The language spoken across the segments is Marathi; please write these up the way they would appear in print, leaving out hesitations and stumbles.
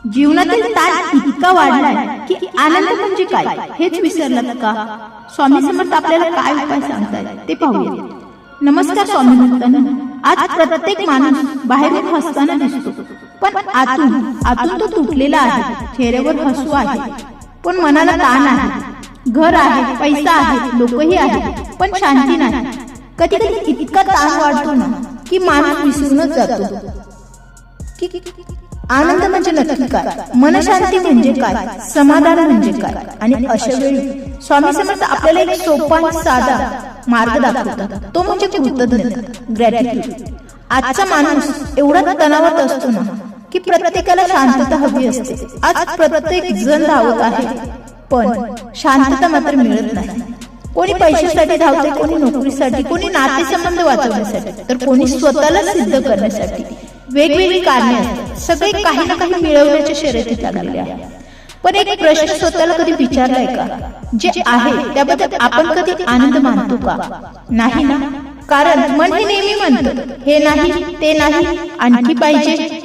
जीवनातील ताण इतका वाढलाय की आनंद म्हणजे काय हेच विसरलात का? स्वामी समर्थ आपल्याला काय उपाय सांगतायत ते पाहूया. नमस्कार स्वामी भक्तांनो. आज प्रत्येक माणूस बाहेरून हसताना दिसतो, पण आतून तो तुटलेला आहे. चेहऱ्यावर हसू आहे, पण मनाला ताण आहे. घर आहे, पैसा आहे, लोकही आहेत, पण शांती नाही. कधी कधी इतका ताण वाढतो ना की माणूस विसरूनच जातो की आनंद म्हणजे नक्की काय, मनशांती म्हणजे काय, समाधान म्हणजे काय. आणि अशा वेळी स्वामी समर्थ आपल्याला एक सोपा आणि साधा मार्ग दाखवतात, तो म्हणजे कृतज्ञता, ग्रॅटिट्यूड. आजचा माणूस एवढा तणावात असतो ना की प्रत्येकाला शांतता हवी असते. आज प्रत्येक जण धावत आहे, पण शांतता मात्र मिळत नाही. कोणी पैशासाठी धावते, कोणी नोकरीसाठी, कोणी नातेसंबंध वाचवण्यासाठी, तर कोणी स्वतःला सिद्ध करण्यासाठी. वेगवेगळी कारणे असतात. सगळे काही ना काही मिळवण्याच्या शर्यतीत लागलेले आहे. पण एक प्रश्न स्वतःला कधी विचारलाय का, जे आहे त्याबद्दल आपण कधी आनंद मानतो का? नाही ना. कारण मन हे नेहमी म्हणतं, हे नाही, ते नाही, आणखी पाहिजे,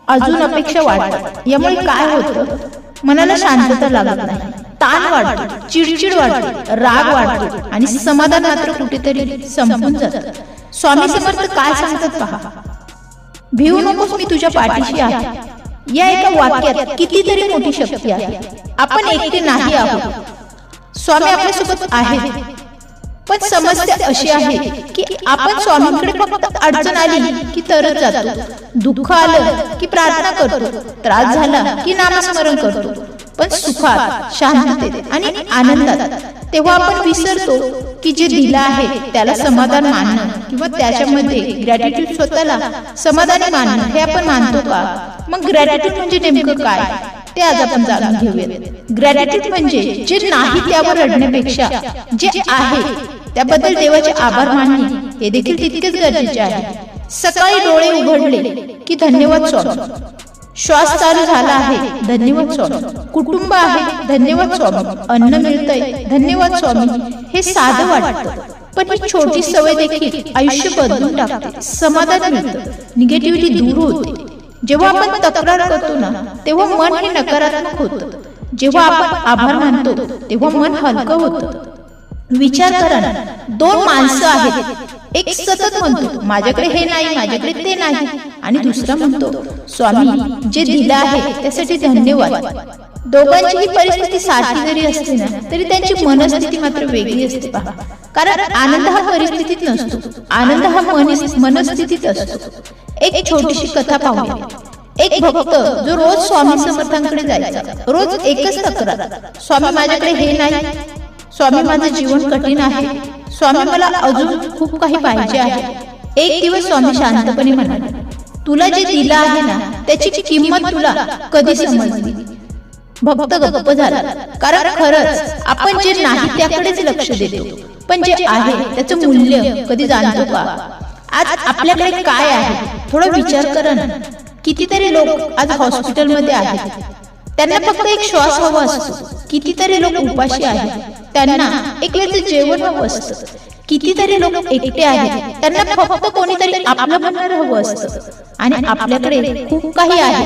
अजून अपेक्षा वाढतात. यामुळे काय होतं, मनाला शांतता लागत नाही, ताण वाढतो, चिडचिड वाढते, राग वाढतो आणि समाधान मात्र कुठेतरी संपून जातं. स्वामी समर्थ काय सांगतात पहा. भिवू नकोस, मी तुझ्या पाठीशी आहे. या एका वाक्यात कितीतरी मोठी शक्ती आहे. आपण एकटे नाही आहोत, स्वामी आपल्यासोबत आहेत. पण समस्या अशी आहे की आपण स्वामींकडे फक्त अडचण आली की तरच जातो, दुःख आलं की प्रार्थना करतो, त्रास झाला की नामस्मरण करतो. पण सुखात, शांततेत आणि आनंदात तेव्हा आपण विसरतो की जे दिलं आहे त्याला समाधान मानणं किंवा त्याच्यामध्ये ग्रॅटिट्यूड, स्वतःला समाधानी मानणं, हे आपण मानतो का? मग ग्रॅटिट्यूड म्हणजे नेमकं काय ते आज आपण जाणून घेऊयात. ग्रॅटिट्यूड म्हणजे जे नाही त्यावर रडण्यापेक्षा जे आहे त्याबद्दल देवाचे आभार मानणे हे देखील तितकेच गरजेचे आहे. सकाळी डोळे उघडले की धन्यवाद स्वामी, श्वास चालू झाला आहे, धन्यवाद स्वामी, कुटुंब आहे, धन्यवाद स्वामी, अन्न मिळतंय, धन्यवाद स्वामी. हे साधं वाटतं, पण ही छोटी सवय देखील आयुष्य बदलून टाकते. समाधान मिळतं, निगेटिव्हिटी दूर होते. जेव्हा आपण तक्रार करतो ना तेव्हा मन हे नकारात्मक होतं. जेव्हा आपण आभार मानतो तेव्हा मन हलकं होतं. विचार करा ना, दोन माणसं आहेत. एक सतत म्हणतो माझ्याकडे हे नाही, माझ्याकडे ते नाही, आणि दुसरा म्हणतो स्वामी जे दिलं आहे त्यासाठी धन्यवाद. दोघांची ही परिस्थिती सारखी जरी असते ना तरी त्यांची मनस्थिती मात्र वेगळी असते पहा. कारण आनंद हा परिस्थितीत नसतो, आनंद हा मनस्थितीत असतो. एक छोटीशी कथा पाहूया. एक भक्त जो रोज स्वामी समर्थांकडे जायचा, रोज एकच तक्रार, स्वामी माझ्याकडे हे नाही, स्वामी माझं जीवन कठीण आहे, स्वामी मला अजून खूप काही पाहिजे आहे. एक दिवस स्वामी शांतपणे म्हणाले, तुला जे दिलं आहे ना त्याची किंमत तुला कधी समजली? भक्त गप्प झाला. कारण खरंच आपण जे नाही त्याकडेच लक्ष देतो, पण जे आहे त्याचं मूल्य कधी जाणतो का? आज आपल्याकडे काय आहे थोडा विचार करा ना. कितीतरी लोक आज हॉस्पिटलमध्ये आहेत, त्यांना फक्त एक श्वास हवा असतो. कितीतरी लोक उपाशी आहेत, त्यांना एक वेळचं जेवण हवं असतं. कितीतरी लोक एकटे आहेत, त्यांना फक्त कोणीतरी आपलं म्हणणारं हवं असतं. आणि आपल्याकडे खूप काही आहे,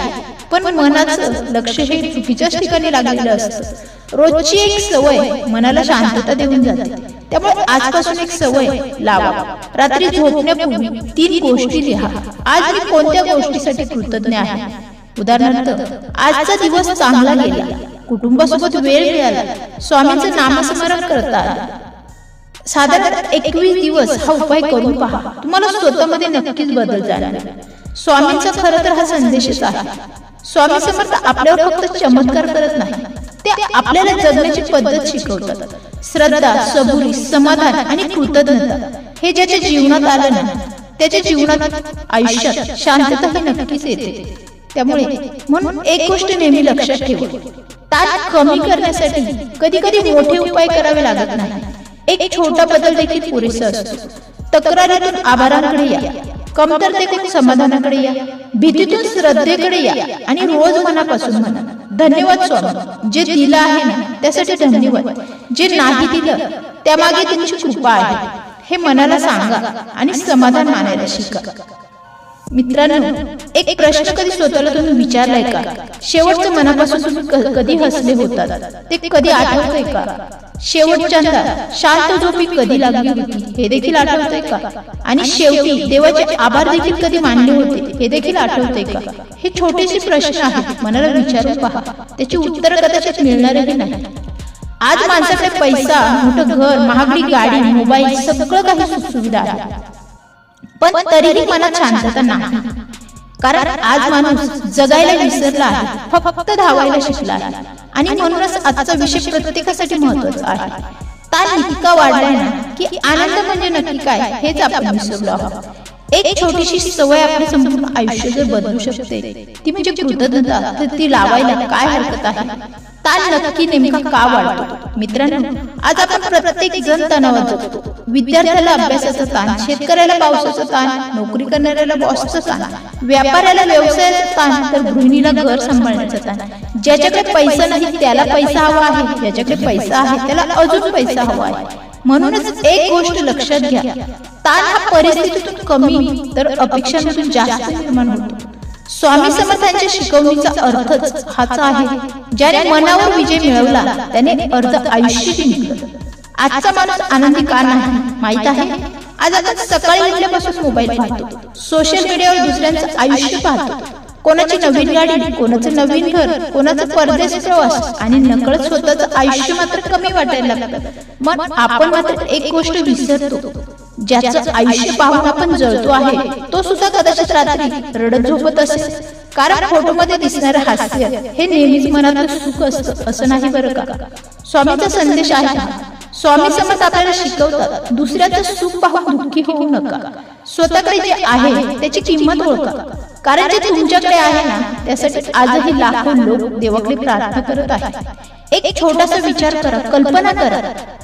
पण मनाचं लक्ष हे चुकीच्याच ठिकाणी लागलेलं असतं. रोजची एक सवय मनाला शांतता देऊन जाते. त्यामुळे आजपासून एक सवय लावा. रात्री झोपण्यापूर्वी 3 गोष्टी लिहा. आज मी कोणत्या गोष्टीसाठी कृतज्ञ आहे. उदाहरणार्थ, आजचा दिवस चांगला गेला, कुटुंबासोबत वेळ मिळाला, स्वामींचं नामस्मरण करता आलं. साधारण 21 दिवस हा उपाय करून पहा, तुम्हाला स्वतःमध्ये नक्कीच बदल जाणवेल. स्वामींचा खरं तर हा संदेशच आहे. स्वामी समर्थ आपल्यावर फक्त चमत्कार करत नाही, ते आपल्याला जगण्याची पद्धत शिकवतात. श्रद्धा, सबुरी, समाधान आणि कृतज्ञता हे ज्याच्या जीवनात आलं ना त्याच्या जीवनात, आयुष्यात शांतता ही नक्कीच येते. त्यामुळे म्हणून एक गोष्ट नेहमी लक्षात ठेवा, ताण कमी करण्यासाठी कधी कधी मोठे उपाय करावे लागत नाही. एक छोटा बदल देखील पुरेसा असतो. तक्रारीतून आभाराकडे या, कमतरतेतून समाधानाकडे या, भीतीतून श्रद्धेकडे या आणि रोज मनापासून म्हणा धन्यवाद स्वामी, जे दिलं आहे ना त्यासाठी धन्यवाद, जे नाही दिलं त्यामागे तुमची कृपा आहे हे मनाला सांगा आणि समाधान मानायला शिका. मित्रांनो, एक प्रश्न कधी स्वतःला तुम्ही विचारलाय का? शेवटचं मनापासून तुम्ही कधी हसले होतात ते कधी आठवतंय का? शेवटच्यांदा शांत झोपी कधी लागली होती हे देखील आठवतंय का? आणि शेवटी देवाचे आभार देखील कधी मानले होते हे देखील आठवतंय का? हे छोटेसे प्रश्न आहेत, मनाला विचारून पहा. त्याची उत्तर कदाचित मिळणारही नाही. आज माणसाकडे पैसा, मोठं घर, महागडी गाडी, मोबाईल, सगळं काही सुखसुविधा आहे, पण तरीही मनात शांतता नाही. कारण आज माणूस जगायला विसरला आहे, फक्त धावायला शिकला आहे. आणि म्हणूनच आजचा विषय प्रत्येकासाठी महत्वाचा आहे. ताण इतका वाढलाय ना की आनंद म्हणजे नक्की काय हेच आपण विसरलो आहोत. एक छोटीशी सवय आपल्या संपूर्ण आयुष्य जर बदलू शकते ती म्हणजे कृतज्ञता, तर ती लावायला काय हरकत आहे? ताण नक्की नेमका का वाढतो? मित्रांनो, आज आपण प्रत्येक जण तणावात जगतो. विद्यार्थ्याला अभ्यासाचा ताण, शेतकऱ्याला पावसाचा ताण, नोकरी करणाऱ्याला बॉसचा ताण, व्यापाऱ्याला व्यवसायाचा ताण, तर गृहिणीला घर सांभाळण्याचा ताण. ज्याच्याकडे पैसा नाही त्याला पैसा हवा आहे, ज्याच्याकडे पैसा आहे त्याला अजून पैसा हवा आहे. म्हणूनच एक गोष्ट लक्षात घ्या, ताण हा परिस्थितीतून कमी तर अपेक्षांमधून जास्त निर्माण होतो. स्वामी समर्थांच्या शिकवणीचा अर्थच हाच आहे. ज्याने मनावर विजय मिळवला त्याने अर्ध आयुष्य जिंकलं. आजचा माणूस आनंदी का नाही माहित आहे? आज आपण सकाळी उठल्यापासून मोबाईल पाहतो, सोशल मीडियावर दुसऱ्यांचं आयुष्य पाहतो. कोणाची नवीन गाडी, कोणाचं नवीन घर, कोणाचा परदेश प्रवास, आणि नकळत स्वतःचं आयुष्य मात्र कमी वाटायला लागतं. मग आपण मात्र एक गोष्ट विसरतो, ज्याचं आयुष्य पाहून आपण जळतो आहे तो सुद्धा कदाचित रात्री रडत झोपत असेल. कारण फोटोमध्ये दिसणारं हास्य हे नेहमीच मनातलं सुख असतं असं नाही बरं का. स्वामीचा संदेश आहे, स्वामी समर्थ आपल्याला शिकवतात, दुसऱ्याचं सुख पाहून दुःखी होऊ नका. स्वतःकडे जे आहे त्याची किंमत ओळखा. कारण जे तुमच्याकडे आहे ना त्यासाठी आजही लाखो लोक देवाकडे प्रार्थना करत आहेत. एक छोटासा विचार करा, कल्पना करा,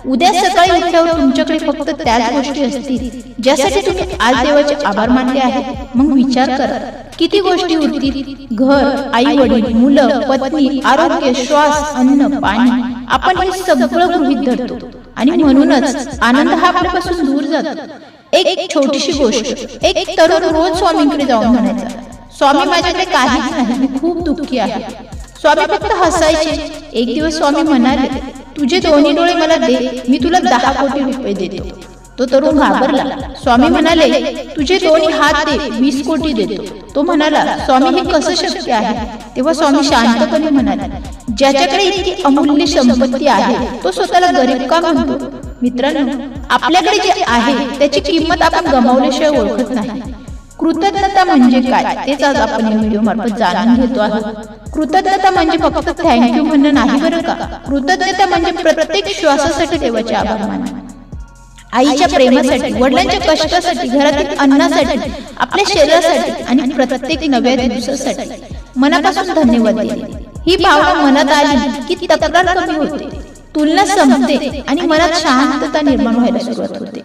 उद्या सकाळी उठल्यावर तुमच्याकडे फक्त त्याच गोष्टी असतील ज्यासाठी तुम्ही आज देवाचे आभार मानले आहेत. मग विचार करा किती गोष्टी उरतील. घर, आई वडील, मुलं, पत्नी, आरोग्य, श्वास, अन्न, पाणी, आपण हे सगळं गृहीत धरतो आणि म्हणूनच आनंद हा आपल्यापासून दूर जातो. एक छोटीशी गोष्ट, एक तरुण रोज स्वामींकडे जाऊन म्हणायचा, स्वामी माझ्याकडे काहीच नाही, मी खूप दुःखी आहे. स्वामी फक्त हसायचे. एक दिवस स्वामी म्हणाले, तुझे दोन्ही डोळे मला दे, मी तुला 10 कोटी रुपये देतो. तो तरुण घाबरला. स्वामी म्हणाले, तुझे दोन्ही हात दे, 20 कोटी देतो. तो म्हणाला, स्वामी हे कसं शक्य आहे? तेव्हा स्वामी शांतपणे म्हणाले, ज्याच्याकडे इतकी अमूल्य संपत्ती आहे तो स्वतःला गरीब का म्हणतो? मित्रांनो, आपल्याकडे जे आहे त्याची किंमत आपण गमावल्याशिवाय ओळखत नाही. कृतज्ञता म्हणजे काय तेच आज आपण या व्हिडिओ मार्फत जाणून घेतो आहोत. कृतज्ञता म्हणजे फक्त थँक्यू म्हणणं नाही बरं का. कृतज्ञता म्हणजे प्रत्येक श्वासासाठी देवाचे आभार मानणे, आईच्या प्रेमासाठी, वडिलांच्या कष्टासाठी, घरातील अन्नासाठी, आपल्या शरीरासाठी आणि प्रत्येक नव्या दिवसासाठी मनापासून धन्यवाद देणे. ही भावना मनात आली की तक्रार कमी होते, तुलना संपते आणि मनात शांतता निर्माण व्हायला सुरुवात होते.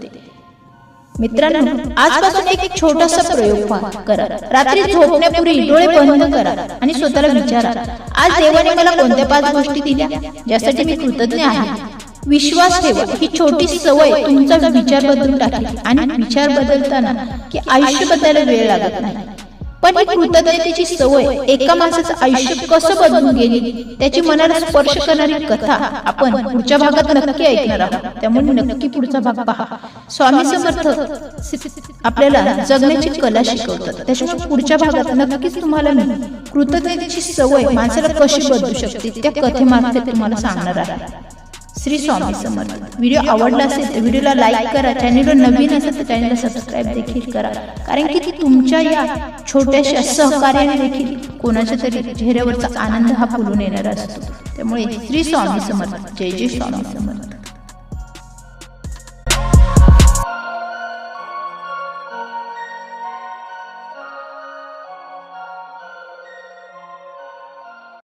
मित्रांनो, आजपासून एक छोटासा प्रयोग करा. रात्री झोपण्यापूर्वी डोळे बंद करा आणि स्वतःला विचारा, आज देवाने मला कोणत्या 5 गोष्टी दिल्या ज्यासाठी मी कृतज्ञ आहे. विश्वास ठेवा, ही छोटी सवय तुमचा विचार बदलून टाकेल. आणि विचार बदलताना की आयुष्य बदलायला वेळ लागत नाही, पण ही कृतज्ञतेची सवय एका माणसाचं आयुष्य कसं बदलून गेली त्याची मनाला स्पर्श करणारी कथा आपण पुढच्या भागात नक्की ऐकणार आहोत. त्यामुळे नक्की पुढचा भाग पहा. स्वामी समर्थ आपल्याला जगण्याची कला शिकवतात, त्याच्यामुळे पुढच्या भागात नक्कीच तुम्हाला कृतज्ञतेची सवय माणसाला कशी बदलू शकते त्या कथेमार्फत तुम्हाला सांगणार आहे. श्री स्वामी समर्थ. व्हिडिओ आवडला असेल तर व्हिडिओला लाईक करा, चॅनलवर नवीन असेल तर चॅनलला सबस्क्राईब देखील करा. कारण की तुमच्या या छोट्याशा सहकार्याने देखील कोणाच्या तरी चेहऱ्यावरचा आनंद हा फुलून येणार असतो. त्यामुळे श्री स्वामी समर्थ. जय जय स्वामी समर्थ.